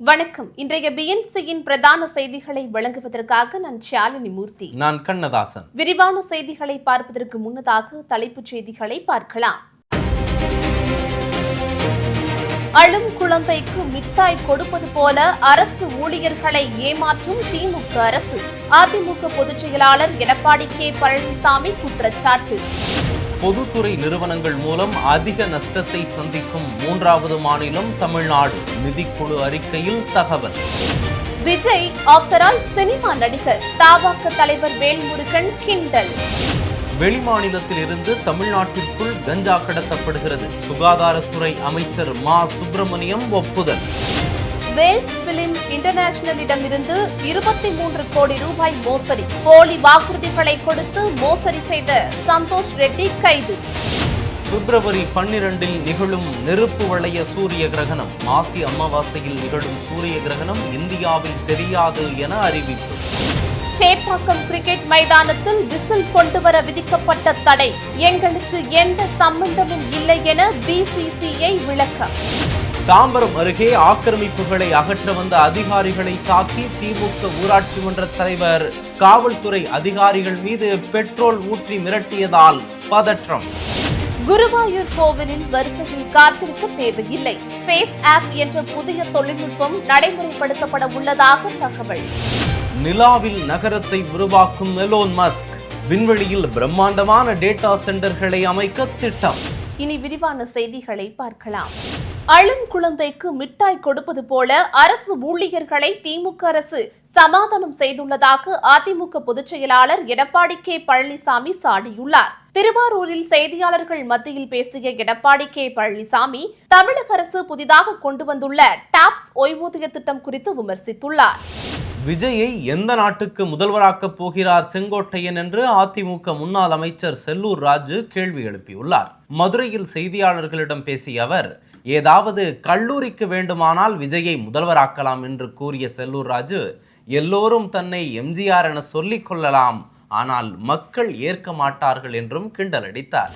வணக்கம். இன்றைய பிஎன்சியின் பிரதான செய்திகளை வழங்குவதற்காக நான் ஷாலினி மூர்த்தி. நான் கண்ணதாசன். விரிவான செய்திகளை பார்ப்பதற்கு முன்னதாக தலைப்புச் செய்திகளை பார்க்கலாம். அழும் குழந்தைக்கு மிட்டாய் கொடுப்பது போல அரசு ஊழியர்களை ஏமாற்றும் திமுக அரசு. அதிமுக பொதுச் செயலாளர் எடப்பாடி கே பழனிசாமி குற்றச்சாட்டு. பொதுத்துறை நிறுவனங்கள் மூலம் அதிக நஷ்டத்தை சந்திக்கும் மூன்றாவது மாநிலம் தமிழ்நாடு. நிதிக்குழு அறிக்கையில் தகவல். விஜய் ஆஃப்டர் ஆல் சினிமா நடிகர். தமாக தலைவர் வேல்முருகன் கிண்டல். வெளிமாநிலத்தில் இருந்து தமிழ்நாட்டிற்குள் கஞ்சா கடத்தப்படுகிறது. சுகாதாரத்துறை அமைச்சர் மா சுப்பிரமணியம் ஒப்புதல். வேல்ஸ் பிலிம் இன்டர்நேஷனலிடமிருந்து 23 கோடி ரூபாய் மோசடி. போலி வாக்குறுதிகளை கொடுத்து மோசடி செய்த சந்தோஷ் ரெட்டி கைது. பிப்ரவரி 12 நிகழும் நெருப்பு வளைய சூரிய கிரகணம். மாசி அமாவாசையில் நிகழும் சூரிய கிரகணம் இந்தியாவில் தெரியாது என அறிவிப்பு. சேப்பாக்கம் கிரிக்கெட் மைதானத்தில் விசில் கொண்டுவர விதிக்கப்பட்ட தடை. எங்களுக்கு எந்த சம்பந்தமும் இல்லை என பிசிசிஐ விளக்கம். தாம்பரம் அருகே ஆக்கிரமிப்புகளை அகற்ற வந்த அதிகாரிகளை தாக்கி திமுக ஊராட்சி மன்ற தலைவர் காவல்துறை அதிகாரிகள் மீது பெட்ரோல் ஊற்றி மிரட்டியதால் பதற்றம். குருவாயூர் கோவிலில் வரிசையில் காத்திருக்க தேவையில்லை. ஃபேஸ் ஆப் என்ற புதிய தொழில்நுட்பம் நடைமுறைப்படுத்தப்பட உள்ளதாக தகவல். நிலாவில் நகரத்தை உருவாக்கும் எலோன் மஸ்க். விண்வெளியில் பிரம்மாண்டமான டேட்டா சென்டர்களை அமைக்க திட்டம். இனி விரிவான செய்திகளை பார்க்கலாம். அழும் குழந்தைக்கு மிட்டாய் கொடுப்பது போல அரசு ஊழியர்களை திமுக அரசு சமாதானம் செய்துள்ளதாக அதிமுக பொதுச் செயலாளர் எடப்பாடி கே பழனிசாமி சாடியுள்ளார். திருவாரூரில் செய்தியாளர்கள் மத்தியில் பேசிய எடப்பாடி கே பழனிசாமி தமிழக அரசு புதிதாக கொண்டு வந்துள்ள டாப்ஸ் ஓய்வூதிய திட்டம் குறித்து விமர்சித்துள்ளார். விஜயை எந்த நாட்டுக்கு முதல்வராக்கப் போகிறார் செங்கோட்டையன் என்று அதிமுக முன்னாள் அமைச்சர் செல்லூர் ராஜு கேள்வி எழுப்பியுள்ளார். மதுரையில் செய்தியாளர்களிடம் பேசிய அவர், ஏதாவது கல்லூரிக்கு வேண்டுமானால் விஜயை முதல்வராக்கலாம் என்று கூறிய செல்லூர் ராஜு, எல்லோரும் தன்னை எம்ஜிஆர் என சொல்லிக் கொள்ளலாம், ஆனால் மக்கள் ஏற்க மாட்டார்கள் என்றும் கிண்டலடித்தார்.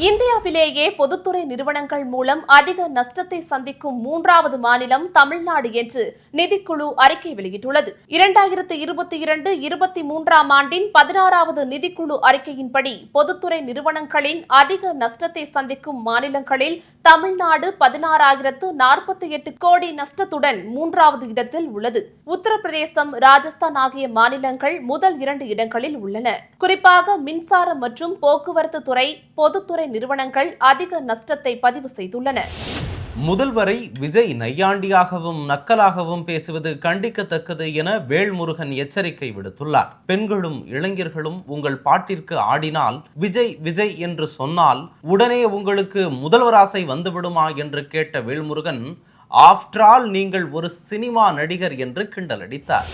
இந்தியாவிலேயே பொதுத்துறை நிறுவனங்கள் மூலம் அதிக நஷ்டத்தை சந்திக்கும் மூன்றாவது மாநிலம் தமிழ்நாடு என்று நிதிக்குழு அறிக்கை வெளியிட்டுள்ளது. 2022-23 ஆண்டின் 16வது நிதிக்குழு அறிக்கையின்படி பொதுத்துறை நிறுவனங்களின் அதிக நஷ்டத்தை சந்திக்கும் மாநிலங்களில் தமிழ்நாடு 16,048 கோடி நஷ்டத்துடன் 3வது இடத்தில் உள்ளது. உத்தரப்பிரதேசம், ராஜஸ்தான் ஆகிய மாநிலங்கள் முதல் 2 இடங்களில் உள்ளன. குறிப்பாக மின்சாரம் மற்றும் போக்குவரத்து துறை, பொதுத்துறை நிறுவனங்கள் அதிக நஷ்டத்தை பதிவு செய்துள்ளன. முதல்வரை விஜய் நையாண்டியாகவும் நக்கலாகவும் பேசுவது கண்டிக்கத்தக்கது என வேல்முருகன் எச்சரிக்கை விடுத்துள்ளார். பெண்களும் இளைஞர்களும் உங்கள் பாட்டிற்கு ஆடினால் விஜய் விஜய் என்று சொன்னால் உடனே உங்களுக்கு முதல்வர் ஆசை வந்துவிடுமா என்று கேட்ட வேல்முருகன், ஆஃப்டர் ஆல் நீங்கள் ஒரு சினிமா நடிகர் என்று கிண்டலடித்தார்.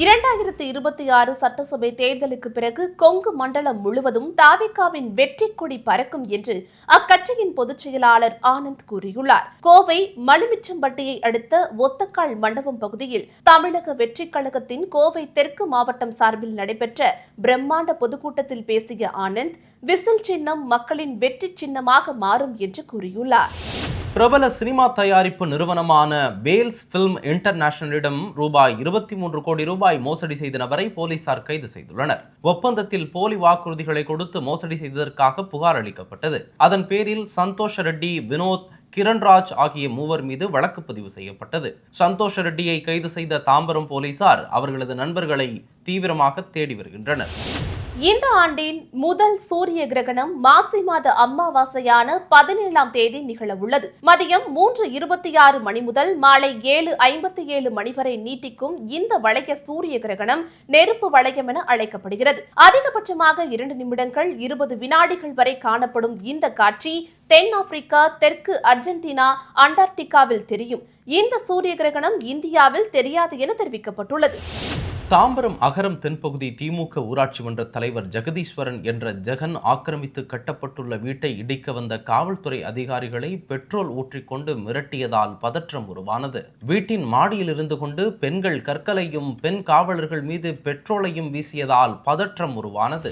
2026 சட்டசபை தேர்தலுக்கு பிறகு கொங்கு மண்டலம் முழுவதும் தாவிகாவின் வெற்றி கொடி பறக்கும் என்று அக்கட்சியின் பொதுச் செயலாளர் ஆனந்த் கூறியுள்ளார். கோவை மலுமிச்சம்பட்டியை அடுத்த ஒத்தக்கால் மண்டபம் பகுதியில் தமிழக வெற்றிக் கழகத்தின் கோவை தெற்கு மாவட்டம் சார்பில் நடைபெற்ற பிரம்மாண்ட பொதுக்கூட்டத்தில் பேசிய ஆனந்த், விசில் சின்னம் மக்களின் வெற்றி சின்னமாக மாறும் என்று கூறியுள்ளார். பிரபல சினிமா தயாரிப்பு நிறுவனமான வேல்ஸ் பிலிம் இன்டர்நேஷனலிடம் ரூபாய் 23 கோடி ரூபாய் மோசடி செய்த நபரை போலீசார் கைது செய்துள்ளனர். ஒப்பந்தத்தில் போலி வாக்குறுதிகளை கொடுத்து மோசடி செய்ததற்காக புகார் அளிக்கப்பட்டது. அதன் பேரில் சந்தோஷ் ரெட்டி, வினோத், கிரண்ராஜ் ஆகிய 3 மீது வழக்கு பதிவு செய்யப்பட்டது. சந்தோஷ் ரெட்டியை கைது செய்த தாம்பரம் போலீசார் அவர்களது நண்பர்களை தீவிரமாக தேடி வருகின்றனர். இந்த ஆண்டின் முதல் சூரிய கிரகணம் மாசி மாத அமாவாசையான 17ஆம் தேதி நிகழவுள்ளது. மதியம் 3:26 மணி முதல் மாலை 7:57 மணி வரை நீட்டிக்கும் இந்த வளைய சூரிய கிரகணம் நெருப்பு வளையம் என அழைக்கப்படுகிறது. அதிகபட்சமாக 2 நிமிடங்கள் 20 வினாடிகள் வரை காணப்படும் இந்த காட்சி தென் ஆப்பிரிக்கா, தெற்கு அர்ஜென்டினா, அண்டார்டிகாவில் தெரியும். இந்த சூரிய கிரகணம் இந்தியாவில் தெரியாது என தெரிவிக்கப்பட்டுள்ளது. தாம்பரம் அகரம் தென்பகுதி திமுக ஊராட்சி மன்ற தலைவர் ஜெகதீஸ்வரன் என்ற ஜெகன் ஆக்கிரமித்து கட்டப்பட்டுள்ள வீட்டை இடிக்க வந்த காவல்துறை அதிகாரிகளை பெட்ரோல் ஊற்றிக்கொண்டு மிரட்டியதால் பதற்றம் உருவானது. வீட்டின் மாடியில் இருந்து கொண்டு பெண்கள் கற்களையும் பெண் காவலர்கள் மீது பெட்ரோலையும் வீசியதால் பதற்றம் உருவானது.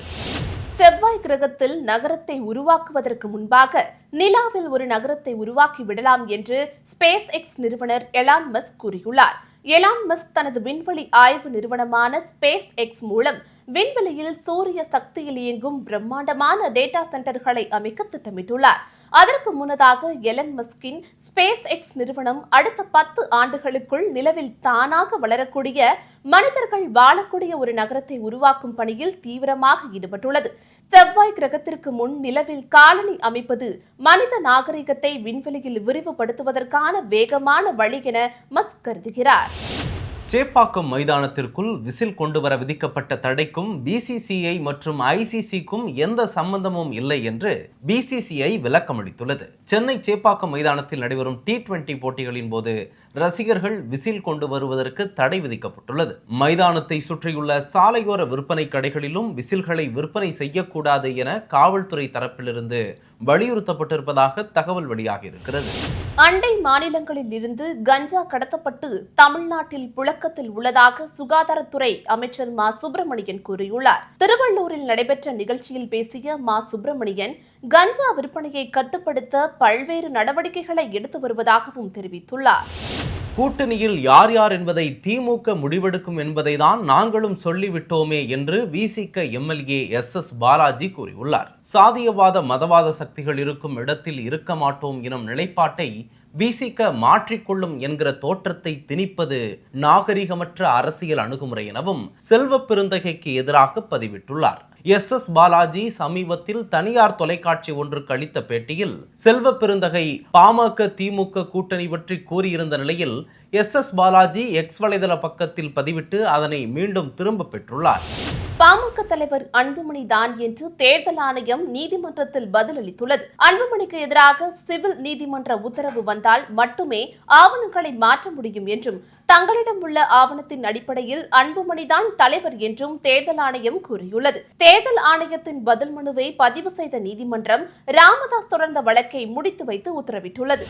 செவ்வாய் செவ்வாய் கிரகத்தில் நகரத்தை உருவாக்குவதற்கு முன்பாக நிலாவில் ஒரு நகரத்தை உருவாக்கி விடலாம் என்று ஸ்பேஸ் எக்ஸ் நிறுவனர் எலான் மஸ்க் கூறியுள்ளார். எலான் மஸ்க் தனது விண்வெளி ஆய்வு நிறுவனமான ஸ்பேஸ் எக்ஸ் மூலம் விண்வெளியில் சூரிய சக்தியில் இயங்கும் பிரம்மாண்டமான டேட்டா சென்டர்களை அமைக்க திட்டமிட்டுள்ளார். அதற்கு முன்னதாக எலன் மஸ்கின் ஸ்பேஸ் எக்ஸ் நிறுவனம் அடுத்த 10 ஆண்டுகளுக்குள் நிலவில் தானாக வளரக்கூடிய மனிதர்கள் வாழக்கூடிய ஒரு நகரத்தை உருவாக்கும் பணியில் தீவிரமாக ஈடுபட்டுள்ளது. செவ்வாய் கிரகத்திற்கு முன் நிலவில் காலனி அமைப்பது மனித நாகரிகத்தை விண்வெளியில் விரிவுபடுத்துவதற்கான வேகமான வழி என மஸ்க் கருதுகிறார். சேப்பாக்கம் மைதானத்திற்குள் விசில் கொண்டுவர விதிக்கப்பட்ட தடைக்கும் பிசிசிஐ மற்றும் ஐசிசிக்கும் எந்த சம்பந்தமும் இல்லை என்று பிசிசிஐ விளக்கமளித்துள்ளது. சென்னை சேப்பாக்கம் மைதானத்தில் நடைபெறும் T20 போட்டிகளின் போது ரசிகர்கள் விசில் கொண்டு வருவதற்கு தடை விதிக்கப்பட்டுள்ளது. மைதானத்தை சுற்றியுள்ள சாலையோர விற்பனை கடைகளிலும் விசில்களை விற்பனை செய்யக்கூடாது என காவல்துறை தரப்பிலிருந்து வலியுறுத்தப்பட்டிருப்பதாக தகவல் வெளியாகி இருக்கிறது. அண்டை மாநிலங்களில் இருந்து கஞ்சா கடத்தப்பட்டு தமிழ்நாட்டில் புழக்கத்தில் உள்ளதாக சுகாதாரத்துறை அமைச்சர் மா சுப்பிரமணியன் கூறியுள்ளார். திருவள்ளூரில் நடைபெற்ற நிகழ்ச்சியில் பேசிய மா சுப்பிரமணியன் கஞ்சா விற்பனையை கட்டுப்படுத்த பல்வேறு நடவடிக்கைகளை எடுத்து வருவதாகவும் தெரிவித்துள்ளார். கூட்டணியில் யார் யார் என்பதை திமுக முடிவெடுக்கும் என்பதை தான் நாங்களும் சொல்லிவிட்டோமே என்று விசிக எம்எல்ஏ எஸ் பாலாஜி கூறியுள்ளார். சாதியவாத மதவாத சக்திகள் இருக்கும் இடத்தில் இருக்க மாட்டோம் எனும் நிலைப்பாட்டை விசிக மாற்றிக்கொள்ளும் என்கிற தோற்றத்தை திணிப்பது நாகரிகமற்ற அரசியல் அணுகுமுறை எனவும் செல்வ பெருந்தகைக்கு எதிராக பதிவிட்டுள்ளார். எஸ் பாலாஜி சமீபத்தில் தனியார் தொலைக்காட்சி ஒன்றுக்கு அளித்த பேட்டியில் செல்வ பெருந்தகை பாமக திமுக கூட்டணி பற்றி கூறியிருந்த நிலையில் எஸ் பாலாஜி எக்ஸ் வலைதள பக்கத்தில் பதிவிட்டு அதனை மீண்டும் திரும்ப பெற்றுள்ளார். பாமக தலைவர் அன்புமணி தான் என்று தேர்தல் ஆணையம் நீதிமன்றத்தில் பதிலளித்துள்ளது. அன்புமணிக்கு எதிராக சிவில் நீதிமன்ற உத்தரவு வந்தால் மட்டுமே ஆவணங்களை மாற்ற முடியும் என்றும் தங்களிடம் உள்ள ஆவணத்தின் அடிப்படையில் அன்புமணிதான் தலைவர் என்றும் தேர்தல் ஆணையம் கூறியுள்ளது. தேர்தல் ஆணையத்தின் பதில் மனுவை பதிவு செய்த நீதிமன்றம் ராமதாஸ் தொடர்ந்த வழக்கை முடித்து வைத்து உத்தரவிட்டுள்ளது.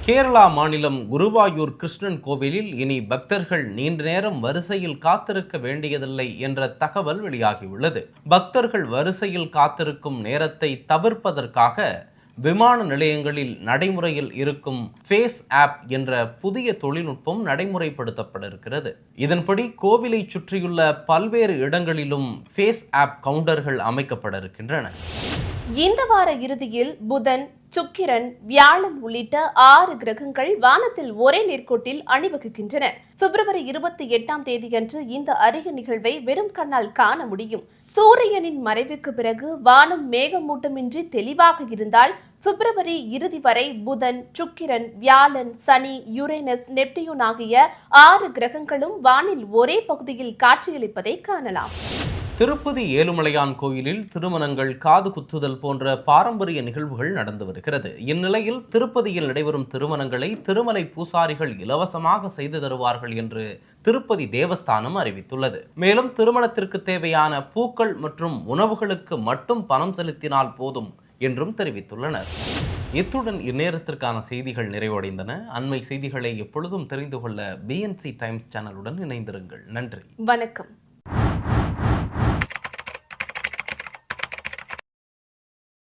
கேரளா மாநிலம் குருவாயூர் கிருஷ்ணன் கோவிலில் இனி பக்தர்கள் நீண்ட நேரம் வரிசையில் காத்திருக்க வேண்டியதில்லை என்ற தகவல் வெளியாகியுள்ளது. பக்தர்கள் வரிசையில் காத்திருக்கும் நேரத்தை தவிர்ப்பதற்காக விமான நிலையங்களில் நடைமுறையில் இருக்கும் ஃபேஸ் ஆப் என்ற புதிய தொழில்நுட்பம் நடைமுறைப்படுத்தப்பட இருக்கிறது. இதன்படி கோவிலை சுற்றியுள்ள பல்வேறு இடங்களிலும் ஃபேஸ் ஆப் கவுண்டர்கள் அமைக்கப்பட இருக்கின்றன. இந்த வார இறுதியில் புதன், சுக்கிரன், வியாழன் உள்ளிட்ட 6 கிரகங்கள் வானத்தில் ஒரே நேர்கோட்டில் அணிவகுக்கின்றன. பிப்ரவரி 28ஆம் தேதியன்று இந்த அரிய நிகழ்வை வெறும் கண்ணால் காண முடியும். சூரியனின் மறைவுக்கு பிறகு வானம் மேகமூட்டமின்றி தெளிவாக இருந்தால் பிப்ரவரி இறுதி வரை புதன், சுக்கிரன், வியாழன், சனி, யுரேனஸ், நெப்டியூன் ஆகிய 6 கிரகங்களும் வானில் ஒரே பகுதியில் காட்சியளிப்பதை காணலாம். திருப்பதி ஏழுமலையான் கோயிலில் திருமணங்கள், காது குத்துதல் போன்ற பாரம்பரிய நிகழ்வுகள் நடந்து வருகிறது. இந்நிலையில் திருப்பதியில் நடைபெறும் திருமணங்களை திருமலை பூசாரிகள் இலவசமாக செய்து தருவார்கள் என்று திருப்பதி தேவஸ்தானம் அறிவித்துள்ளது. மேலும் திருமணத்திற்கு தேவையான பூக்கள் மற்றும் உணவுகளுக்கு மட்டும் பணம் செலுத்தினால் போதும் என்றும் தெரிவித்துள்ளனர். இத்துடன் இந்நேரத்திற்கான செய்திகள் நிறைவடைந்தன. அண்மை செய்திகளை எப்பொழுதும் தெரிந்து கொள்ள BNC டைம்ஸ் சேனலுடன் இணைந்திருங்கள். நன்றி, வணக்கம்.